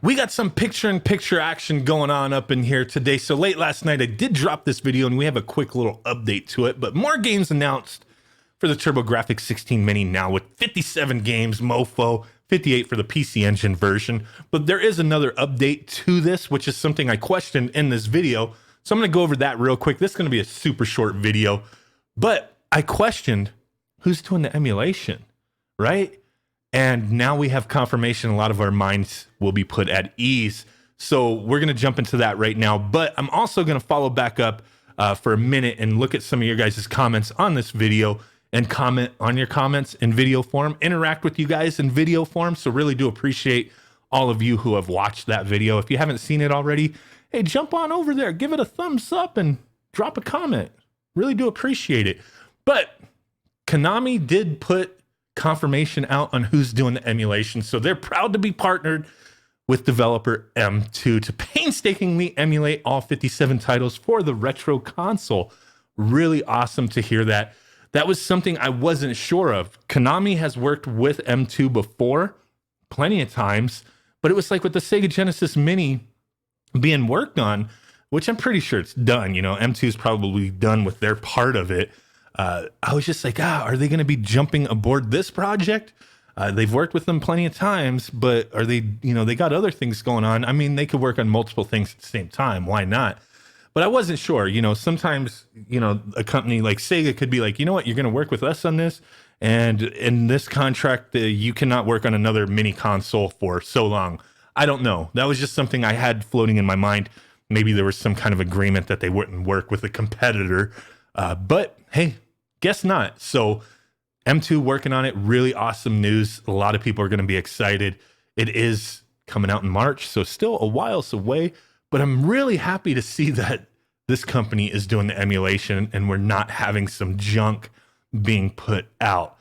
We got some picture-in-picture action going on up in here today. So late last night, I did drop this video, and we have a quick little update to it. But more games announced for the TurboGrafx-16 Mini now with 57 games, mofo, 58 for the PC Engine version. But there is another update to this, which is something I questioned in this video. So I'm going to go over that real quick. This is going to be a super short video. But I questioned who's doing the emulation, right? And now we have confirmation a lot of our minds will be put at ease. So we're going to jump into that right now. But I'm also going to follow back up for a minute and look at some of your guys' comments on this video and comment on your comments in video form, interact with you guys in video form. So really do appreciate all of you who have watched that video. If you haven't seen it already, hey, jump on over there, give it a thumbs up and drop a comment. Really do appreciate it. But Konami did put confirmation out on who's doing the emulation. So they're proud to be partnered with developer M2 to painstakingly emulate all 57 titles for the retro console. Really awesome to hear that. That was something I wasn't sure of. Konami has worked with M2 before, plenty of times, but it was like with the Sega Genesis Mini being worked on, which I'm pretty sure it's done. You know, M2 is probably done with their part of it. I was just like, are they going to be jumping aboard this project? They've worked with them plenty of times, but are they, they got other things going on. I mean, they could work on multiple things at the same time. Why not? But I wasn't sure, sometimes, a company like Sega could be like, you know what, you're going to work with us on this. And in this contract, you cannot work on another mini console for so long. I don't know. That was just something I had floating in my mind. Maybe there was some kind of agreement that they wouldn't work with a competitor. But hey, guess not. So M2 working on it, really awesome news. A lot of people are going to be excited. It is coming out in March, so still a while away, but I'm really happy to see that this company is doing the emulation and we're not having some junk being put out.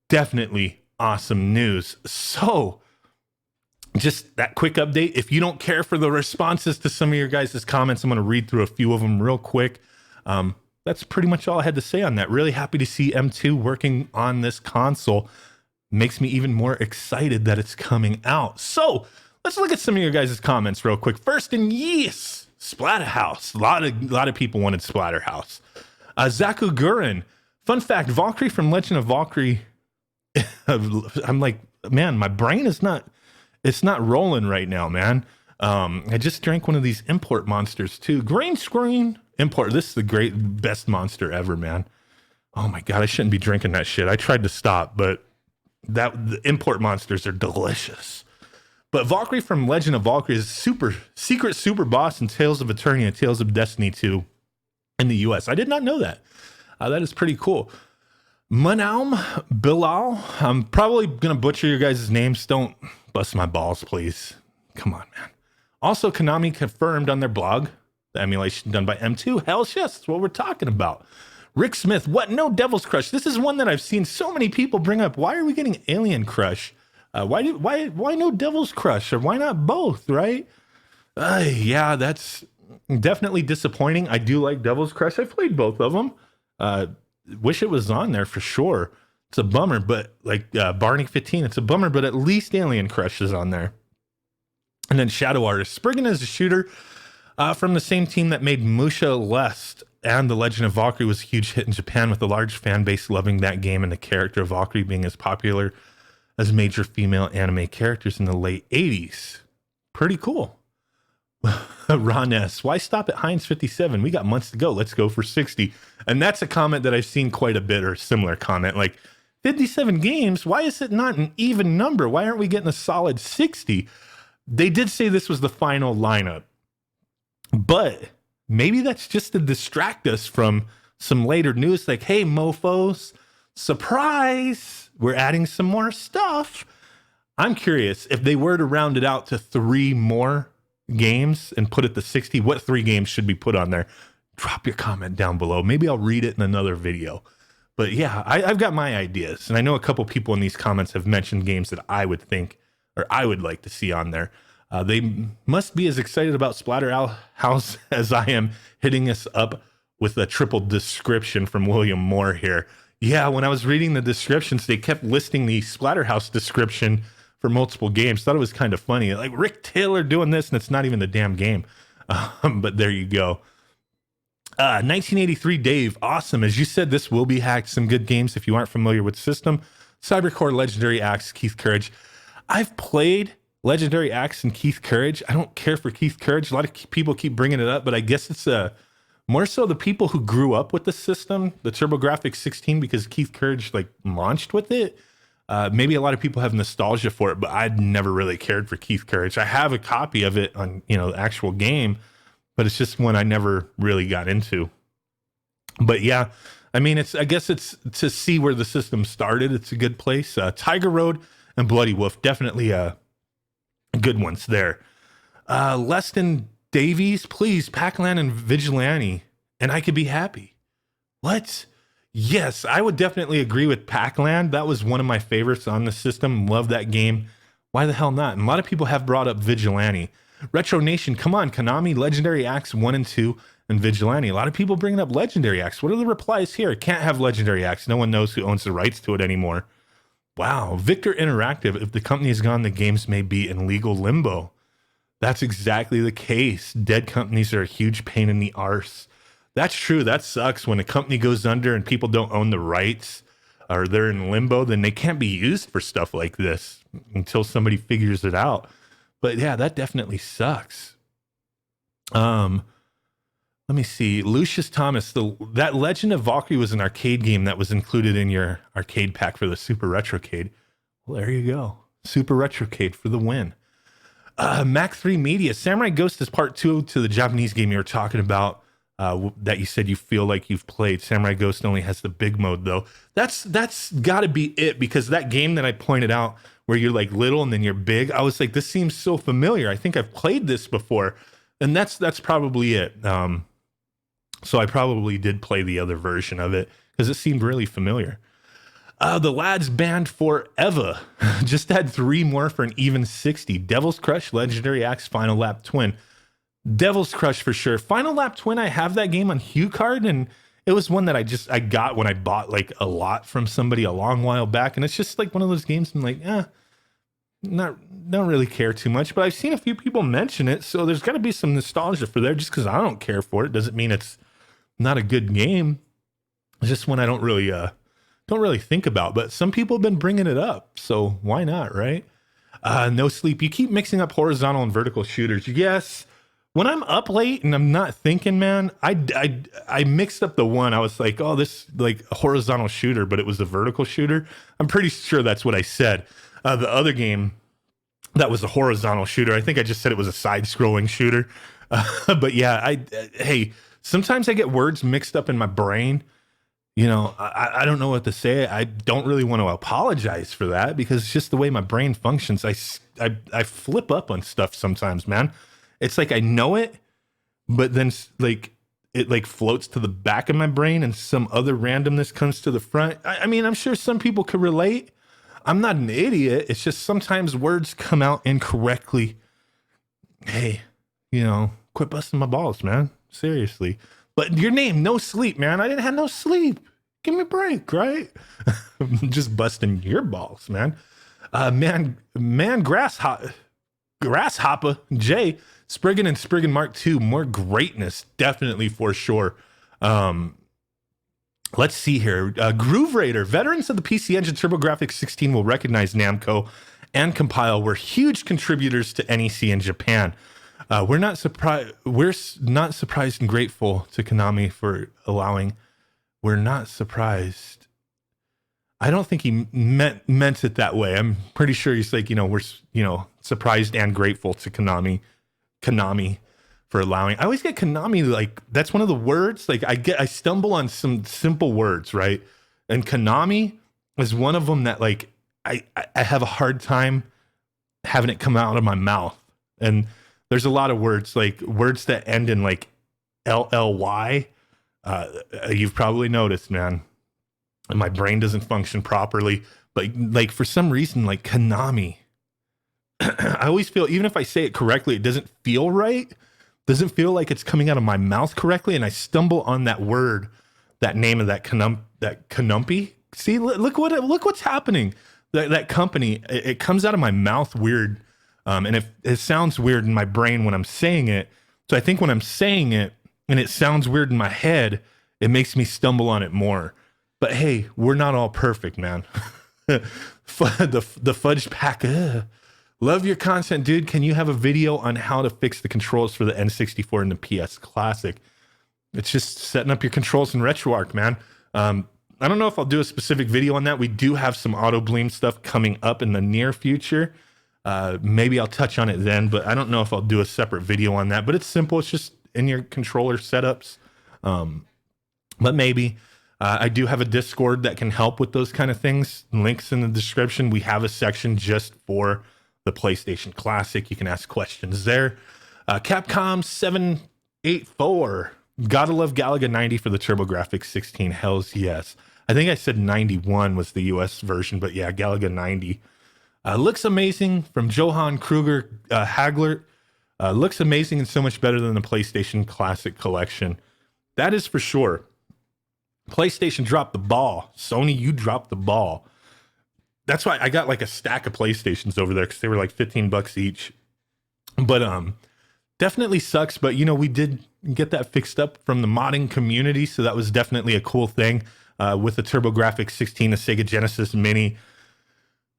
Definitely awesome news. So just that quick update. If you don't care for the responses to some of your guys' comments, I'm going to read through a few of them real quick. That's pretty much all I had to say on that. Really happy to see M2 working on this console. Makes me even more excited that it's coming out. So let's look at some of your guys' comments real quick. First, yes, Splatterhouse. A lot of people wanted Splatterhouse. Zaku Gurin. Fun fact, Valkyrie from Legend of Valkyrie. I'm like, man, my brain is not, it's not rolling right now, man. I just drank one of these import monsters too. Green screen import. This is the best monster ever, man. Oh my God, I shouldn't be drinking that shit. I tried to stop, but the import monsters are delicious. But Valkyrie from Legend of Valkyrie is secret super boss in Tales of Eternia and Tales of Destiny 2 in the US. I did not know that. That is pretty cool. Manaum Bilal. I'm probably going to butcher your guys' names. Don't bust my balls, please. Come on, man. Also, Konami confirmed on their blog the emulation done by M2. Hell yes, that's what we're talking about. Rick Smith, what? No Devil's Crush. This is one that I've seen so many people bring up. Why are we getting Alien Crush? Why no Devil's Crush? Or why not both, right? Yeah, that's definitely disappointing. I do like Devil's Crush. I played both of them. Wish it was on there for sure. It's a bummer, but like Barney 15, it's a bummer, but at least Alien Crush is on there. And then Shadow Artist. Spriggan is a shooter from the same team that made Musha Lest, and The Legend of Valkyrie was a huge hit in Japan with a large fan base loving that game and the character of Valkyrie being as popular as major female anime characters in the late 80s. Pretty cool. Ron S. Why stop at Heinz 57? We got months to go. Let's go for 60. And that's a comment that I've seen quite a bit, or a similar comment. Like, 57 games? Why is it not an even number? Why aren't we getting a solid 60? They did say this was the final lineup, but maybe that's just to distract us from some later news like, hey, mofos, surprise, we're adding some more stuff. I'm curious if they were to round it out to 3 more games and put it to 60, what 3 games should be put on there? Drop your comment down below. Maybe I'll read it in another video. But yeah, I've got my ideas. And I know a couple people in these comments have mentioned games that I would think, or I would like to see on there. They must be as excited about Splatterhouse as I am, hitting us up with a triple description from William Moore here. Yeah, when I was reading the descriptions, they kept listing the Splatterhouse description for multiple games. Thought it was kind of funny. Like Rick Taylor doing this, and it's not even the damn game. But there you go. 1983 Dave, awesome. As you said, this will be hacked. Some good games if you aren't familiar with the system. Cybercore, Legendary Axe, Keith Courage. I've played Legendary Axe and Keith Courage. I don't care for Keith Courage. A lot of people keep bringing it up, but I guess it's more so the people who grew up with the system, the TurboGrafx-16, because Keith Courage like launched with it. Maybe a lot of people have nostalgia for it, but I'd never really cared for Keith Courage. I have a copy of it on, the actual game, but it's just one I never really got into. But yeah, I mean, I guess it's to see where the system started. It's a good place. Tiger Road and Bloody Wolf, definitely good ones there. Leston Davies, please, Pac-Land and Vigilante, and I could be happy. What? Yes, I would definitely agree with Pac-Land. That was one of my favorites on the system. Love that game. Why the hell not? And a lot of people have brought up Vigilante. Retro Nation, come on, Konami, Legendary Axe 1 and 2, and Vigilante. A lot of people bringing up Legendary Axe. What are the replies here? Can't have Legendary Axe. No one knows who owns the rights to it anymore. Wow. Victor Interactive, if the company is gone, the games may be in legal limbo. That's exactly the case. Dead companies are a huge pain in the arse. That's true. That sucks. When a company goes under and people don't own the rights or they're in limbo, then they can't be used for stuff like this until somebody figures it out. But yeah, that definitely sucks. Let me see. Lucius Thomas, that Legend of Valkyrie was an arcade game that was included in your arcade pack for the Super Retrocade. Well, there you go. Super Retrocade for the win. Mac 3 Media, Samurai Ghost is part 2 to the Japanese game you were talking about, that you said you feel like you've played. Samurai Ghost only has the big mode though. That's gotta be it, because that game that I pointed out where you're like little and then you're big, I was like, this seems so familiar. I think I've played this before. And that's probably it. So I probably did play the other version of it because it seemed really familiar. The lads banned forever. Just had 3 more for an even 60. Devil's Crush, Legendary Axe, Final Lap Twin. Devil's Crush for sure. Final Lap Twin, I have that game on HuCard, and it was one that I got when I bought like a lot from somebody a long while back, and it's just like one of those games I'm like, don't really care too much, but I've seen a few people mention it, so there's got to be some nostalgia for there. Just because I don't care for it doesn't mean it's not a good game. It's just one I don't really think about, but some people have been bringing it up, so why not, right? No Sleep. You keep mixing up horizontal and vertical shooters. Yes. When I'm up late and I'm not thinking, man, I mixed up the one. I was like, oh, this like a horizontal shooter, but it was a vertical shooter. I'm pretty sure that's what I said. The other game, that was a horizontal shooter. I think I just said it was a side-scrolling shooter. But yeah, hey, sometimes I get words mixed up in my brain. I don't know what to say. I don't really want to apologize for that because it's just the way my brain functions. I flip up on stuff sometimes, man. It's like I know it, but then like it like floats to the back of my brain and some other randomness comes to the front. I mean, I'm sure some people could relate. I'm not an idiot. It's just sometimes words come out incorrectly. Hey, quit busting my balls, man. Seriously. But your name, No Sleep, man. I didn't have no sleep. Give me a break, right? Just busting your balls, man. Grasshopper, Jay, Spriggan and Spriggan Mark II, more greatness, definitely for sure. Let's see here. Groove Raider, veterans of the PC Engine TurboGrafx-16 will recognize Namco and Compile were huge contributors to NEC in Japan. We're not surprised and grateful to Konami for allowing. We're not surprised. I don't think he meant it that way. I'm pretty sure he's like, we're surprised and grateful to Konami for allowing. I always get Konami, like that's one of the words, like I stumble on some simple words, right? And Konami is one of them that like I have a hard time having it come out of my mouth. And there's a lot of words, like words that end in like LLY. You've probably noticed, man. And my brain doesn't function properly, but like for some reason, like Konami, I always feel, even if I say it correctly, it doesn't feel right. Doesn't feel like it's coming out of my mouth correctly. And I stumble on that word, that name of that Konumpi. See, look what's happening. that company, it comes out of my mouth weird. And it sounds weird in my brain when I'm saying it. So I think when I'm saying it and it sounds weird in my head, it makes me stumble on it more. But hey, we're not all perfect, man. the fudge pack. Love your content, dude. Can you have a video on how to fix the controls for the N64 and the PS Classic? It's just setting up your controls in RetroArch, man. I don't know if I'll do a specific video on that. We do have some auto bleem stuff coming up in the near future. Maybe I'll touch on it then, but I don't know if I'll do a separate video on that. But it's simple. It's just in your controller setups. But maybe. I do have a Discord that can help with those kind of things. Links in the description. We have a section just for the PlayStation Classic. You can ask questions there. Capcom 784. Gotta love Galaga 90 for the TurboGrafx-16. Hells yes. I think I said 91 was the US version, but yeah, Galaga 90. Looks amazing from Johan Kruger Hagler. Looks amazing and so much better than the PlayStation Classic Collection. That is for sure. PlayStation dropped the ball. Sony, you dropped the ball. That's why I got like a stack of PlayStations over there because they were like $15 each. But definitely sucks. But you know, we did get that fixed up from the modding community, so that was definitely a cool thing. With the TurboGrafx-16, the Sega Genesis Mini,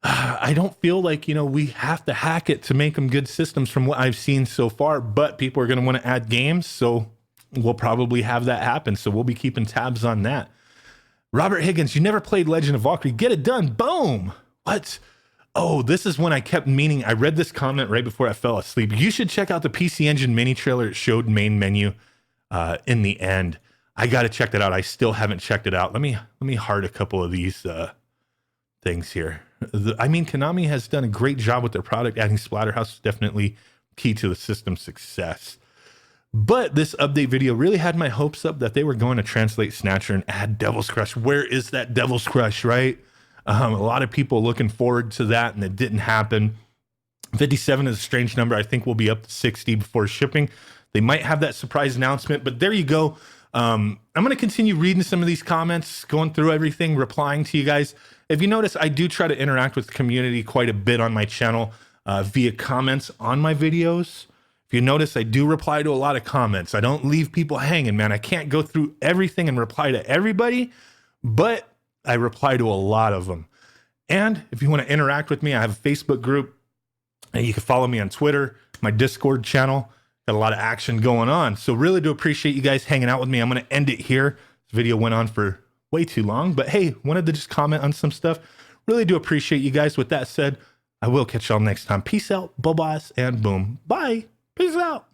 I don't feel like, you know, we have to hack it to make them good systems from what I've seen so far. But people are going to want to add games, so we'll probably have that happen. So we'll be keeping tabs on that. Robert Higgins, you never played Legend of Valkyrie. Get it done. Boom. What? Oh, this is when I kept meaning. I read this comment right before I fell asleep. You should check out the PC Engine mini trailer. It showed main menu in the end. I got to check that out. I still haven't checked it out. Let me heart a couple of these things here. I mean, Konami has done a great job with their product. Adding Splatterhouse is definitely key to the system's success. But this update video really had my hopes up that they were going to translate Snatcher and add Devil's Crush. Where is that Devil's Crush, right? A lot of people looking forward to that, and it didn't happen. 57 is a strange number. I think we'll be up to 60 before shipping. They might have that surprise announcement, but there you go. I'm going to continue reading some of these comments, going through everything, replying to you guys. If you notice, I do try to interact with the community quite a bit on my channel via comments on my videos. If you notice, I do reply to a lot of comments. I don't leave people hanging, man. I can't go through everything and reply to everybody, but I reply to a lot of them. And if you want to interact with me, I have a Facebook group. And you can follow me on Twitter, my Discord channel. Got a lot of action going on. So really do appreciate you guys hanging out with me. I'm going to end it here. This video went on for way too long, but hey, wanted to just comment on some stuff. Really do appreciate you guys. With that said, I will catch y'all next time. Peace out, bye-byes, and boom. Bye. Peace out.